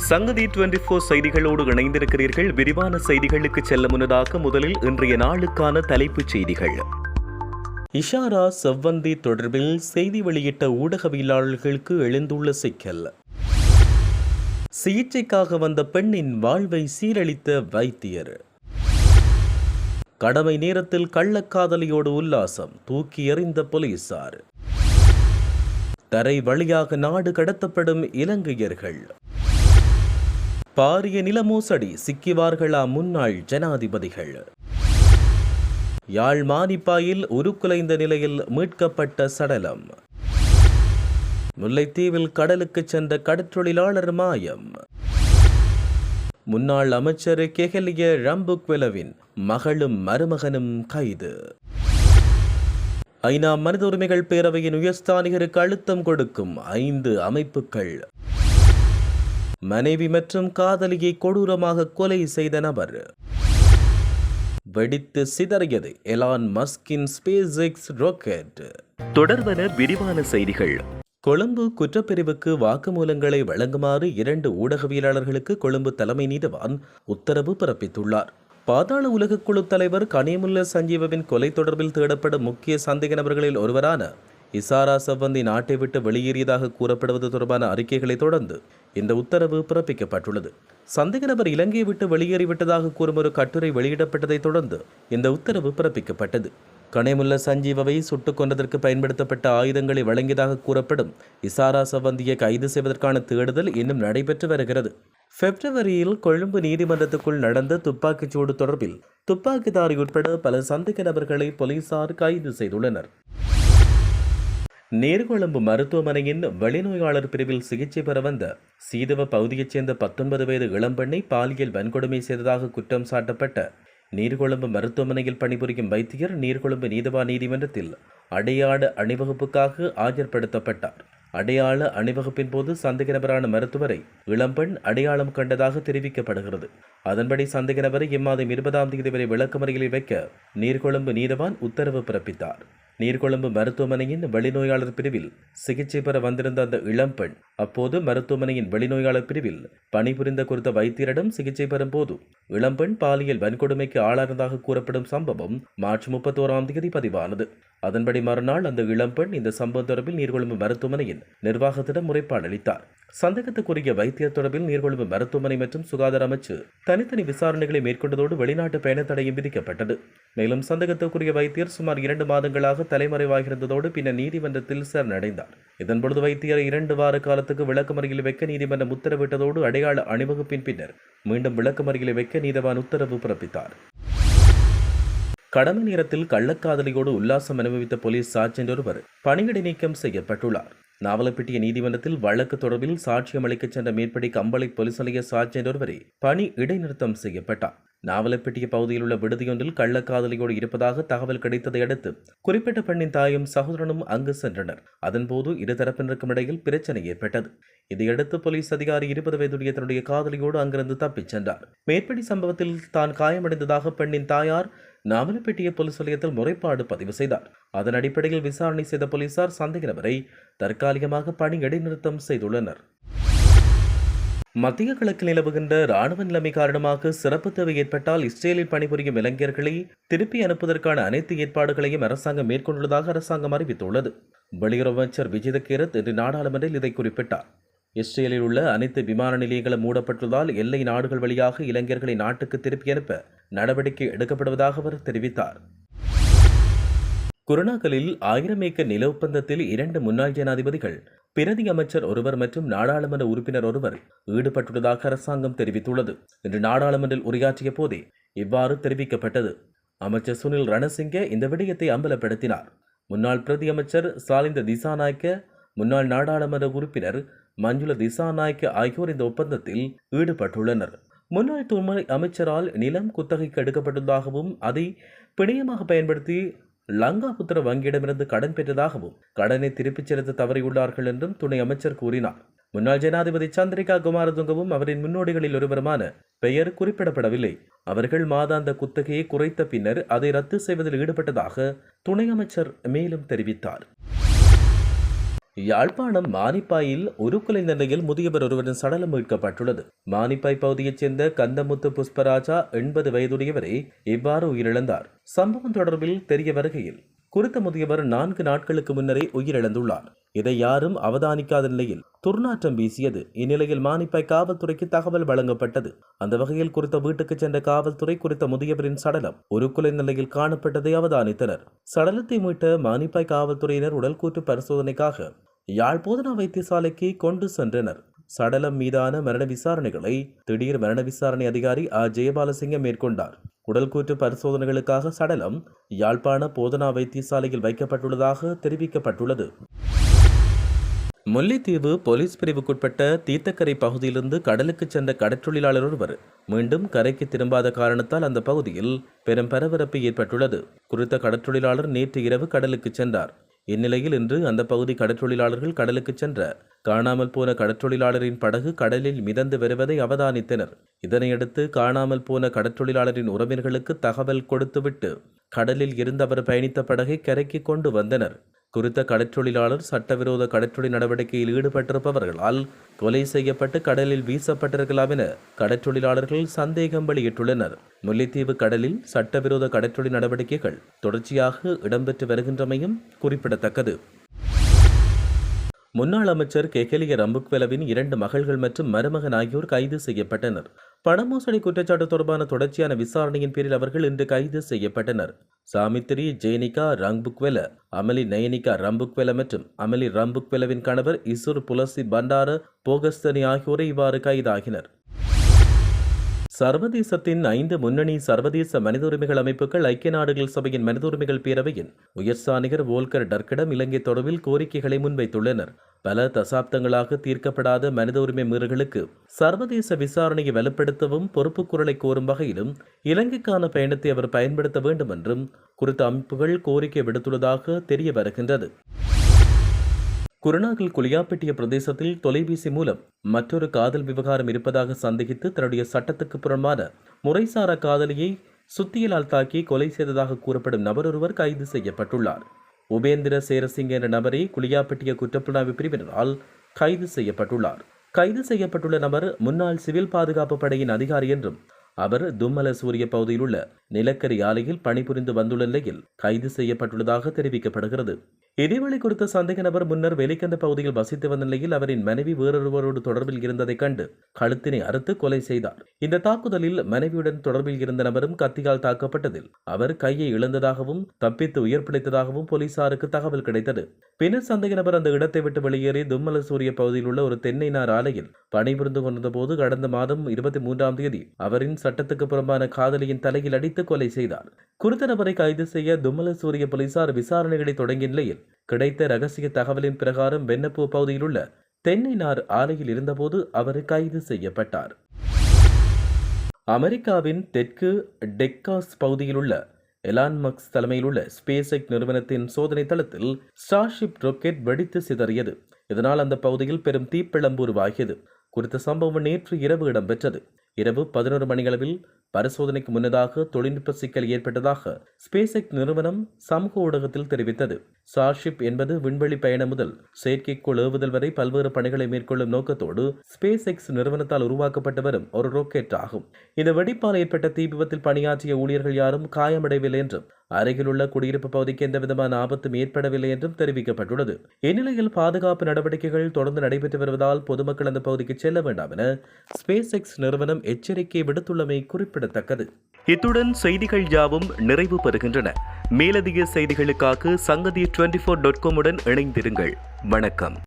சங்கதி 24 செய்திகளோடு இணைந்திருக்கிறீர்கள். விரிவான செய்திகளுக்கு செல்ல முன்னதாக முதலில் இன்றைய நாளுக்கான தலைப்புச் செய்திகள். இஷாரா செவ்வந்தி தொடர்பில் செய்தி வெளியிட்ட ஊடகவியலாளர்களுக்கு எழுந்துள்ள சிக்கல். சிகிச்சைக்காக வந்த பெண்ணின் வாழ்வை சீரழித்த வைத்தியர். கடமை நேரத்தில் கள்ளக்காதலியோடு உல்லாசம், தூக்கி எறிந்த போலீசார். தரை வழியாக நாடு கடத்தப்படும் இலங்கையர்கள். பாரிய நில மோசடி, சிக்கிவார்களா முன்னாள் ஜனாதிபதிகள். யாழ் மானிப்பாயில் உருக்குலைந்த நிலையில் மீட்கப்பட்ட சடலம். முல்லைத்தீவில் கடலுக்கு சென்ற கடற்றொழிலாளர் மாயம். முன்னாள் அமைச்சர் கெஹலிய ரம்புக்வெலவின் மகளும் மருமகனும் கைது. ஐநா மனித உரிமைகள் பேரவையின் உயர்ஸ்தானிகருக்கு அழுத்தம் கொடுக்கும் 5 அமைப்புகள். மனைவி மற்றும் காதலியை கொடூரமாக கொலை செய்த நபர். வெடித்து சிதறியது எலான் மஸ்கின் ஸ்பேஸ் எக்ஸ் ராக்கெட். தொடர்பான விரிவான செய்திகள். கொழும்பு குற்றப்பிரிவுக்கு வாக்குமூலங்களை வழங்குமாறு 2 ஊடகவியலாளர்களுக்கு கொழும்பு தலைமை நீதிவான் உத்தரவு பிறப்பித்துள்ளார். பாதாள உலகக்குழு தலைவர் கனியமுல்ல சஞ்சீவவின் கொலை தொடர்பில் தேடப்படும் முக்கிய சந்தேக நபர்களில் ஒருவரான இஷாரா செவ்வந்தி நாட்டை விட்டு வெளியேறியதாக கூறப்படுவது தொடர்பான அறிக்கைகளை தொடர்ந்து இந்த உத்தரவு பிறப்பிக்கப்பட்டுள்ளது. சந்தேக நபர் இலங்கையை விட்டு வெளியேறிவிட்டதாக கூறும் ஒரு கட்டுரை வெளியிடப்பட்டதை தொடர்ந்து இந்த உத்தரவு பிறப்பிக்கப்பட்டது. கனியமுல்ல சஞ்சீவவை சுட்டுக் கொன்றதற்கு பயன்படுத்தப்பட்ட ஆயுதங்களை வழங்கியதாக கூறப்படும் இஷாரா செவ்வந்தியை கைது செய்வதற்கான தேடுதல் இன்னும் நடைபெற்று வருகிறது. பிப்ரவரியில் கொழும்பு நீதிமன்றத்துக்குள் நடந்த துப்பாக்கிச்சூடு தொடர்பில் துப்பாக்கிதாரி உட்பட பல சந்தேக நபர்களை போலீசார் கைது செய்துள்ளனர். நீர்கொழும்பு மருத்துவமனையின் வெளிநோயாளர் பிரிவில் சிகிச்சை பெற வந்த சீதவ பகுதியைச் சேர்ந்த 19 வயது இளம்பெண்ணை பாலியல் வன்கொடுமை செய்ததாக குற்றம் சாட்டப்பட்ட நீர்கொழும்பு மருத்துவமனையில் பணிபுரியும் வைத்தியர் நீர்கொழும்பு நீதிவான் நீதிமன்றத்தில் அடையாள அணிவகுப்புக்காக ஆஜர்படுத்தப்பட்டார். அடையாள அணிவகுப்பின் போது சந்தேக நபரான மருத்துவரை இளம்பெண் அடையாளம் கண்டதாக தெரிவிக்கப்படுகிறது. அதன்படி சந்தேக நபரை இம்மாதம் 20ஆம் தேதி வரை விளக்கமறியலில் வைக்க நீர்கொழும்பு நீதிவான் உத்தரவு பிறப்பித்தார். நீர்கொழும்பு மருத்துவமனையின் வெளிநோயாளர் பிரிவில் சிகிச்சை பெற வந்திருந்த அந்த இளம்பெண் அப்போது மருத்துவமனையின் வெளிநோயாளர் பிரிவில் பணிபுரிந்த குறித்த வைத்தியரிடம் சிகிச்சை பெறும் போது இளம்பெண் பாலியல் வன்கொடுமைக்கு ஆளானதாக கூறப்படும் சம்பவம் மார்ச் 31ஆம் தேதி பதிவானது. அதன்படி மறுநாள் அந்த இளம்பெண் இந்த சம்பவம் தொடர்பில் நீர்கொழும்பு மருத்துவமனையின் நிர்வாகத்திடம் முறைப்பாடு அளித்தார். சந்தேகத்துக்குரிய வைத்தியர் தொடர்பில் நீர்கொழும்பு மருத்துவமனை மற்றும் சுகாதார அமைச்சு தனித்தனி விசாரணைகளை மேற்கொண்டதோடு வெளிநாட்டு பயண தடையும் விதிக்கப்பட்டது. மேலும் சந்தேகத்துக்குரிய வைத்தியர் சுமார் 2 மாதங்களாக தலைமறைவாகியிருந்ததோடு பின்னர் நீதிமன்றத்தில் சரணடைந்தார். இதன்பொழுது வைத்தியரை 2 வார காலத்துக்கு விளக்கமறியலில் வைக்க நீதிமன்றம் உத்தரவிட்டதோடு அடையாள அணிவகுப்பின் பின்னர் மீண்டும் விளக்கமறியலில் வைக்க நீதிவான் உத்தரவு பிறப்பித்தார். கடமை நேரத்தில் கள்ளக்காதலியோடு உல்லாசம் அனுபவித்த போலீஸ் சார்ஜென்ட் ஒருவர் பணியிடை நீக்கம் செய்யப்பட்டுள்ளார். நாவலப்பிட்டிய நீதிமன்றத்தில் வழக்கு தொடர்பில் சாட்சியம் அளிக்கச் சென்ற மேற்படி கம்பளை போலீஸ் நிலைய சார்ஜென்ட் ஒருவரை பணி இடைநிறுத்தம் செய்யப்பட்டார். நாவலப்பிட்டிய பகுதியில் உள்ள விடுதியொன்றில் கள்ளக்காதலியோடு இருப்பதாக தகவல் கிடைத்ததை அடுத்து குறிப்பிட்ட பெண்ணின் தாயும் சகோதரனும் அங்கு சென்றனர். அதன்போது இருதரப்பினருக்கும் இடையில் பிரச்சனை ஏற்பட்டது. இதையடுத்து போலீஸ் அதிகாரி 20 வயதுடைய தன்னுடைய காதலியோடு அங்கிருந்து தப்பிச் சென்றார். மேற்படி சம்பவத்தில் தான் காயமடைந்ததாக பெண்ணின் தாயார் நாவலப்பிட்டிய போலீஸ் நிலையத்தில் முறைப்பாடு பதிவு செய்தார். அதன் அடிப்படையில் விசாரணை செய்த போலீசார் சந்தேக நபரை தற்காலிகமாக பணி இடைநிறுத்தம் செய்துள்ளனர். மத்திய கிழக்கில் நிலவுகின்ற ராணுவ நிலைமை காரணமாக சிறப்பு தேவை ஏற்பட்டால் இஸ்ரேலில் பணிபுரியும் இளைஞர்களை திருப்பி அனுப்புவதற்கான அனைத்து ஏற்பாடுகளையும் அரசாங்கம் மேற்கொண்டுள்ளதாக அரசாங்கம் அறிவித்துள்ளது. வெளியுறவு அமைச்சர் விஜித கேரத் இன்று நாடாளுமன்றில் இதை குறிப்பிட்டார். இஸ்ரேலில் உள்ள அனைத்து விமான நிலையங்களும் மூடப்பட்டுள்ளதால் எல்லை நாடுகள் வழியாக இளைஞர்களை நாட்டுக்கு திருப்பி அனுப்ப நடவடிக்கை எடுக்கப்படுவதாக அவர் தெரிவித்தார். குருணாகலில் 1000 ஏக்கர் நில ஒப்பந்தத்தில் 2 முன்னாள் ஜனாதிபதிகள், பிரதி அமைச்சர் ஒருவர் மற்றும் நாடாளுமன்ற உறுப்பினர் ஒருவர் ஈடுபட்டுள்ளதாக அரசாங்கம் தெரிவித்துள்ளது. இன்று நாடாளுமன்றில் உரையாற்றிய போதே இவ்வாறு தெரிவிக்கப்பட்டது. அமைச்சர் சுனில் ரணசிங்க இந்த விடயத்தை அம்பலப்படுத்தினார். முன்னாள் பிரதி அமைச்சர் சாலிந்த திசாநாயக்க, முன்னாள் நாடாளுமன்ற உறுப்பினர் மஞ்சுள திசாநாயக்க ஆகியோர் இந்த ஒப்பந்தத்தில் ஈடுபட்டுள்ளனர். முன்னாள் துணை அமைச்சரால் நிலம் குத்தகைக்கு எடுக்கப்பட்டதாகவும் அதை பிணையமாக பயன்படுத்தி லங்காபுத்திர வங்கியிடமிருந்து கடன் பெற்றதாகவும் கடனை திருப்பிச் செலுத்த தவறியுள்ளார்கள் என்றும் துணை அமைச்சர் கூறினார். முன்னாள் ஜனாதிபதி சந்திரிகா குமாரதுங்கவும் அவரின் முன்னோடிகளில் ஒருவருமான பெயர் குறிப்பிடப்படவில்லை. அவர்கள் மாதாந்த குத்தகையை குறைத்த பின்னர் அதை ரத்து செய்வதில் ஈடுபட்டதாக துணை அமைச்சர் மேலும் தெரிவித்தார். யாழ்ப்பாணம் மானிப்பாயில் உருக்குலை நிலையில் முதியவர் ஒருவரின் சடலம் மீட்கப்பட்டுள்ளது. மானிப்பாய் பகுதியைச் சேர்ந்த கந்தமுத்து புஷ்பராஜா 80 வயதுடையவரே இவ்வாறு உயிரிழந்தார். சம்பவம் தொடர்பில் தெரிய வருகையில் குறித்த முதியவர் 4 நாட்களுக்கு முன்னரே உயிரிழந்துள்ளார். இதை யாரும் அவதானிக்காத நிலையில் துர்நாற்றம் வீசியது. இந்நிலையில் மானிப்பாய் காவல்துறைக்கு தகவல் வழங்கப்பட்டது. அந்த வகையில் குறித்த வீட்டுக்கு சென்ற காவல்துறை குறித்த முதியவரின் சடலம் உருக்குலை நிலையில் காணப்பட்டதை அவதானித்தனர். சடலத்தை மீட்ட மானிப்பாய் காவல்துறையினர் உடல்கூற்று பரிசோதனைக்காக யாழ் போதனா வைத்தியசாலைக்கு கொண்டு சென்றனர். சடலம் மீதான மரண விசாரணைகளை திடீர் மரண விசாரணை அதிகாரி ஜெயபாலசிங்கம் மேற்கொண்டார். உடல்கூற்று பரிசோதனைகளுக்காக சடலம் யாழ்ப்பாண போதனா வைத்தியசாலையில் வைக்கப்பட்டுள்ளதாக தெரிவிக்கப்பட்டுள்ளது. முல்லைத்தீவு போலீஸ் பிரிவுக்குட்பட்ட தீர்த்தக்கரை பகுதியிலிருந்து கடலுக்கு சென்ற கடற்றொழிலாளர் ஒருவர் மீண்டும் கரைக்கு திரும்பாத காரணத்தால் அந்த பகுதியில் பெரும் பரபரப்பு ஏற்பட்டுள்ளது. குறித்த கடற்றொழிலாளர் நேற்று இரவு கடலுக்கு சென்றார். இந்நிலையில் இன்று அந்த பகுதி கடற்றொழிலாளர்கள் கடலுக்கு சென்ற காணாமல் போன கடற்றொழிலாளரின் படகு கடலில் மிதந்து வருவதை அவதானித்தனர். இதனையடுத்து காணாமல் போன கடற்றொழிலாளரின் உறவினர்களுக்கு தகவல் கொடுத்துவிட்டு கடலில் இருந்து அவர் பயணித்த படகை கரைக்கு கொண்டு வந்தனர். குறித்த கடற்றொழிலாளர் சட்டவிரோத கடற்றொழில் நடவடிக்கையில் ஈடுபட்டிருப்பவர்களால் கொலை செய்யப்பட்டு கடலில் வீசப்பட்டிருக்கலாம் என கடற்றொழிலாளர்கள் சந்தேகம் வெளியிட்டுள்ளனர். முல்லைத்தீவு கடலில் சட்டவிரோத கடற்றொழில் நடவடிக்கைகள் தொடர்ச்சியாக இடம்பெற்று வருகின்றமையும் குறிப்பிடத்தக்கது. முன்னாள் அமைச்சர் கெஹலிய ரம்புக்வெலவின் 2 மகள்கள் மற்றும் மருமகன் ஆகியோர் கைது செய்யப்பட்டனர். பணமோசடி குற்றச்சாட்டு தொடர்பான தொடர்ச்சியான விசாரணையின் பேரில் அவர்கள் இன்று கைது செய்யப்பட்டனர். சாமித்திரி ஜெயனிகா ரம்புக்வெல, அமலி நயனிகா ரம்புக்வெல மற்றும் அமலி ரம்புக்வெலவின் கணவர் இசுர் புலசி பண்டார போகஸ்தனி ஆகியோரை இவ்வாறு கைதாகினர். சர்வதேசத்தின் 5 முன்னணி சர்வதேச மனித உரிமைகள் அமைப்புகள் ஐக்கிய நாடுகள் சபையின் மனித உரிமைகள் பேரவையின் உயர்ஸ்தானிகர் வோல்கர் டர்க்கிடம் இலங்கை தொடர்பில் கோரிக்கைகளை முன்வைத்துள்ளனர். பல தசாப்தங்களாக தீர்க்கப்படாத மனித உரிமை மீறல்களுக்கு சர்வதேச விசாரணையை வலுப்படுத்தவும் பொறுப்புக்குரலை கோரும் வகையிலும் இலங்கைக்கான பயணத்தை அவர் பயன்படுத்த வேண்டும் என்றும் குறித்த அமைப்புகள் கோரிக்கை விடுத்துள்ளதாக தெரிய வருகின்றது. குருநாகல் குளியாப்பட்டிய பிரதேசத்தில் தொலைபேசி மூலம் மற்றொரு காதல் விவகாரம் இருப்பதாக சந்தேகித்து தன்னுடைய சட்டத்துக்கு புறம்பான முறைசாரா காதலியை சுத்தியலால் தாக்கி கொலை செய்ததாக கூறப்படும் நபர் ஒருவர் கைது செய்யப்பட்டுள்ளார். உபேந்திர சேரசிங்க என்ற நபரை குளியாப்பட்டிய குற்றப்புலனாய்வு பிரிவினரால் கைது செய்யப்பட்டுள்ளார். கைது செய்யப்பட்டுள்ள நபர் முன்னாள் சிவில் பாதுகாப்பு படையின் அதிகாரி என்றும் அவர் தும்மல சூரிய பகுதியில் உள்ள நிலக்கரி ஆலையில் பணிபுரிந்து வந்துள்ள நிலையில் கைது செய்யப்பட்டுள்ளதாக தெரிவிக்கப்படுகிறது. இதேவேளை குறித்த சந்தேக நபர் முன்னர் வேலைக்கந்த பகுதியில் வசித்து வந்த நிலையில் அவரின் மனைவி வேறொருவரோடு தொடர்பில் இருந்ததைக் கண்டு கழுத்தினை அறுத்து கொலை செய்தார். இந்த தாக்குதலில் மனைவியுடன் தொடர்பில் இருந்த நபரும் கத்தியால் தாக்கப்பட்டதில் அவர் கையை இழந்ததாகவும் தப்பித்து உயிர் பிழைத்ததாகவும் போலீசாருக்கு தகவல் கிடைத்தது. பின்னர் சந்தேக நபர் அந்த இடத்தை விட்டு வெளியேறி தும்மல சூரிய பகுதியில் உள்ள ஒரு தென்னை நார் ஆலையில் பணிபுரிந்து கொண்டிருந்த போது கடந்த மாதம் 23ஆம் தேதி அவரின் சட்டத்துக்கு புறம்பான காதலியின் தலையில் அடித்து கொலை செய்தார். குறித்த நபரை கைது செய்ய தும்மல சூரிய போலீசார் விசாரணைகளை தொடங்கிய நிலையில் கிடைத்த ரகசிய தகவலின் பிரகாரம் வெண்ணப்பூ பகுதியில் உள்ள தென்னை நார் ஆலையில் இருந்தபோது அவர் கைது செய்யப்பட்டார். அமெரிக்காவின் தெற்கு டெக்காஸ் பகுதியில் உள்ள எலான் மஸ்க் தலைமையில் உள்ள ஸ்பேஸ் எக்ஸ் நிறுவனத்தின் சோதனை தளத்தில் ஸ்டார்ஷிப் ராக்கெட் வெடித்து சிதறியது. இதனால் அந்த பகுதியில் பெரும் தீப்பிழம்பு உருவாகியது. குறித்த சம்பவம் நேற்று இரவு இடம்பெற்றது. இரவு 11 மணியளவில் பரிசோதனைக்கு முன்னதாக தொழில்நுட்ப சிக்கல் ஏற்பட்டதாக ஸ்பேஸ் எக்ஸ் நிறுவனம் சமூக ஊடகத்தில் தெரிவித்தது. ஸ்டார்ஷிப் என்பது விண்வெளி பயணம் முதல் செயற்கைக்கோள் ஏவுதல் வரை பல்வேறு பணிகளை மேற்கொள்ளும் நோக்கத்தோடு ஸ்பேஸ் எக்ஸ் நிறுவனத்தால் உருவாக்கப்பட்டு வரும் ஒரு ராக்கெட் ஆகும். இந்த வெடிப்பால் ஏற்பட்ட தீ விபத்தில் பணியாற்றிய ஊழியர்கள் யாரும் காயமடையவில்லை என்றும் அருகிலுள்ள குடியிருப்பு பகுதிக்கு எந்தவிதமான ஆபத்தும் ஏற்படவில்லை என்றும் தெரிவிக்கப்பட்டுள்ளது. இந்நிலையில் பாதுகாப்பு நடவடிக்கைகள் தொடர்ந்து நடைபெற்று வருவதால் பொதுமக்கள் அந்த பகுதிக்கு செல்ல வேண்டாம் என ஸ்பேஸ் எக்ஸ் நிறுவனம் எச்சரிக்கை விடுத்துள்ளமை குறிப்பிடத்தக்கது. இத்துடன் செய்திகள் யாவும் நிறைவு பெறுகின்றன. மேலதிக செய்திகளுக்காக சங்கதி 24.com உடன் இணைந்திருங்கள். வணக்கம்.